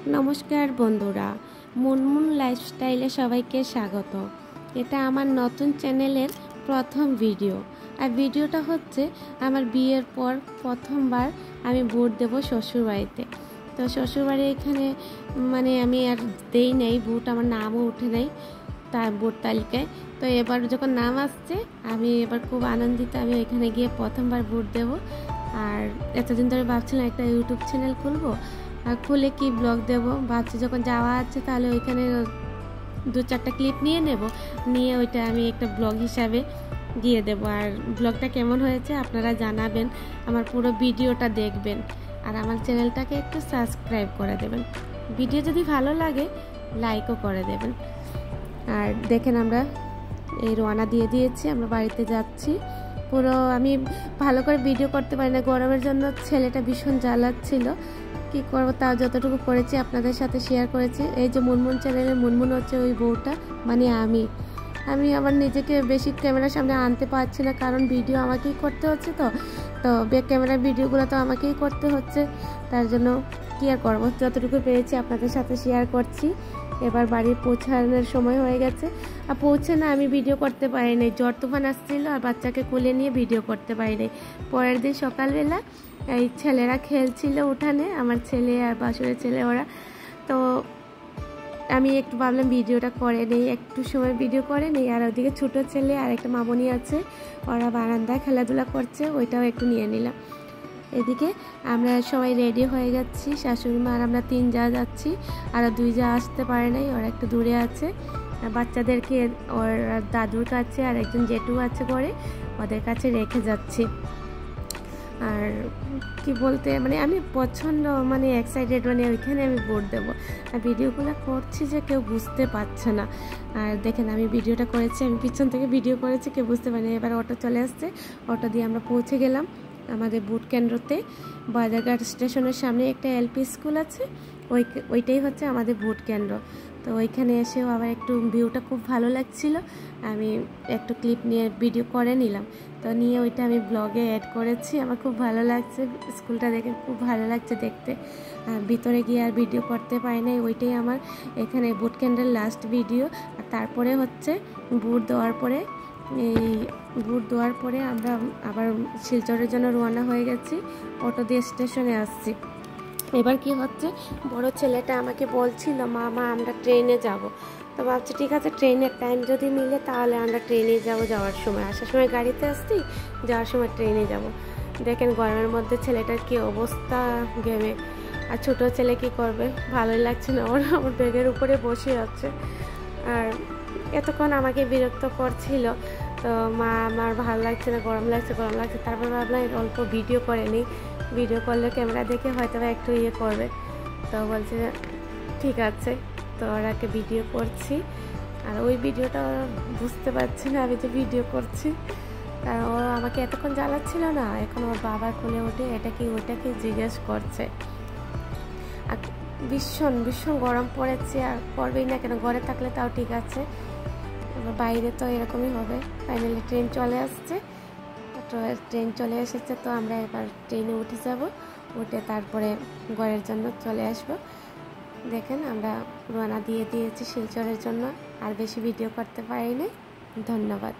নমস্কার বন্ধুরা, মুনমুন লাইফস্টাইলে সবাইকে স্বাগত। এটা আমার নতুন চ্যানেলের প্রথম ভিডিও। আর ভিডিওটা হচ্ছে আমার বিয়ের পর প্রথমবার আমি ভোট দেব শ্বশুরবাড়িতে। তো শ্বশুরবাড়ি এখানে আমি আর দেই নাই ভোট, আমার নামও উঠে নাই তার ভোট তালিকায়। তো এবার যখন নাম আসছে আমি এবার খুব আনন্দিত, আমি ওইখানে গিয়ে প্রথমবার ভোট দেব। আর এতদিন ধরে ভাবছিলাম একটা ইউটিউব চ্যানেল খুলবো, আর খুলে কি ব্লগ দেব ভাবছি। যখন যাওয়া আছে তাহলে ওইখানে 2-4টা ক্লিপ নিয়ে নেব, নিয়ে ওইটা আমি একটা ব্লগ হিসাবে দিয়ে দেব। আর ব্লগটা কেমন হয়েছে আপনারা জানাবেন, আমার পুরো ভিডিওটা দেখবেন আর আমার চ্যানেলটাকে একটু সাবস্ক্রাইব করে দেবেন। ভিডিও যদি ভালো লাগে লাইকও করে দেবেন। আর দেখেন আমরা এই রওনা দিয়ে দিয়েছি, আমরা বাড়িতে যাচ্ছি। পুরো আমি ভালো করে ভিডিও করতে পারি না, গরমের জন্য ছেলেটা ভীষণ জ্বালাচ্ছিল। কি করবো, তাও যতটুকু করেছি আপনাদের সাথে শেয়ার করেছি। এই যে মুনমুন চ্যানেলের মুনমুন হচ্ছে ওই বউটা, আমি আবার নিজেকে বেশি ক্যামেরার সামনে আনতে পারছি না, কারণ ভিডিও আমাকেই করতে হচ্ছে। তো ব্যাক ক্যামেরার ভিডিওগুলো তো আমাকেই করতে হচ্ছে, তার জন্য কি আর করবো, যতটুকু পেরেছি আপনাদের সাথে শেয়ার করছি। এবার বাড়ি পৌঁছানোর সময় হয়ে গেছে, আর পৌঁছে না আমি ভিডিও করতে পারি নাই, ঝড় তুফান আসছিল আর বাচ্চাকে কোলে নিয়ে ভিডিও করতে পারি নাই। পরের দিন সকালবেলা এই ছেলেরা খেলছিল উঠানে, আমার ছেলে আর বাসুরের ছেলে ওরা। তো আমি একটু ভাবলাম ভিডিওটা করে নেই, একটু সময় ভিডিও করে নেই। আর ওদিকে ছোটো ছেলে আর একটা মামনি আছে, ওরা বারান্দায় খেলাধুলা করছে, ওইটাও একটু নিয়ে নিলাম। এদিকে আমরা সবাই রেডি হয়ে যাচ্ছি, শাশুড়ি মা আর আমরা 3 যা যাচ্ছি, আর 2 যা আসতে পারে নাই, ওরা একটু দূরে আছে। আর বাচ্চাদেরকে ওর দাদুর কাছে আর একজন জেঠু আছে করে, ওদের কাছে রেখে যাচ্ছি। আর কি বলতে আমি প্রচণ্ড এক্সাইটেড, ওইখানে আমি ভোট দেবো। আর ভিডিওগুলো করছি যে কেউ বুঝতে পারছে না। আর দেখেন আমি ভিডিওটা করেছি, আমি পিছন থেকে ভিডিও করেছি, কেউ বুঝতে পারিনি। এবার অটো চলে আসছে, অটো দিয়ে আমরা পৌঁছে গেলাম আমাদের ভোট কেন্দ্রতে। বাজারঘাট স্টেশনের সামনে একটা এলপি স্কুল আছে, ওইটাই হচ্ছে আমাদের ভোট কেন্দ্র। তো ওইখানে এসেও আবার একটু ভিউটা খুব ভালো লাগছিল, আমি একটু ক্লিপ নিয়ে ভিডিও করে নিলাম। তো নিয়ে ওইটা আমি ব্লগে অ্যাড করেছি। আমার খুব ভালো লাগছে, স্কুলটা দেখে খুব ভালো লাগছে দেখতে। আর ভিতরে গিয়ে আর ভিডিও করতে পারি নাই, ওইটাই আমার এখানে ভোট কেন্দ্রের লাস্ট ভিডিও। আর তারপরে হচ্ছে ভোট দেওয়ার পরে আমরা আবার শিলচরের জন্য রওনা হয়ে গেছি, অটো দিয়ে স্টেশনে আসছি। এবার কি হচ্ছে, বড় ছেলেটা আমাকে বলছিল মা আমরা ট্রেনে যাব। তো ভাবছি ঠিক আছে, ট্রেনের টাইম যদি মিলে তাহলে আমরা ট্রেনে যাব। যাওয়ার সময়, আসার সময় গাড়িতে আসছি, যাওয়ার সময় ট্রেনে যাব। দেখেন গরমের মধ্যে ছেলেটার কি অবস্থা ঘেমে। আর ছোটো ছেলে কি করবে, ভালোই লাগছে না, ওরা আমার ব্যাগের উপরে বসে আছে। আর এতক্ষণ আমাকে বিরক্ত করছিল। তো মা আমার ভালো লাগছে না, গরম লাগছে। তারপর ভাবলাম অল্প ভিডিও করে নিই, ভিডিও করলে ক্যামেরা দেখে হয়তো একটু করবে। তো বলছে ঠিক আছে, তো ওরাকে ভিডিও করছি। আর ওই ভিডিওটা বুঝতে পারছি না আমি যে ভিডিও করছি, কারণ ও আমাকে এতক্ষণ জ্বালাচ্ছিল না, এখন ওর বাবার কোলে উঠে এটা কি ওইটা কি জিজ্ঞেস করছে। আর ভীষণ গরম পড়েছে, আর পড়বেই না কেন, ঘরে থাকলে তাও ঠিক আছে, বাইরে তো এরকমই হবে। ফাইনালি ট্রেন চলে আসছে, ট্রেন চলে এসেছে। তো আমরা এবার ট্রেনে উঠে যাব, উঠে তারপরে ঘরের জন্য চলে আসব। দেখেন আমরা রওনা দিয়ে দিয়েছি শিলচরের জন্য, আর বেশি ভিডিও করতে পারিনি। ধন্যবাদ।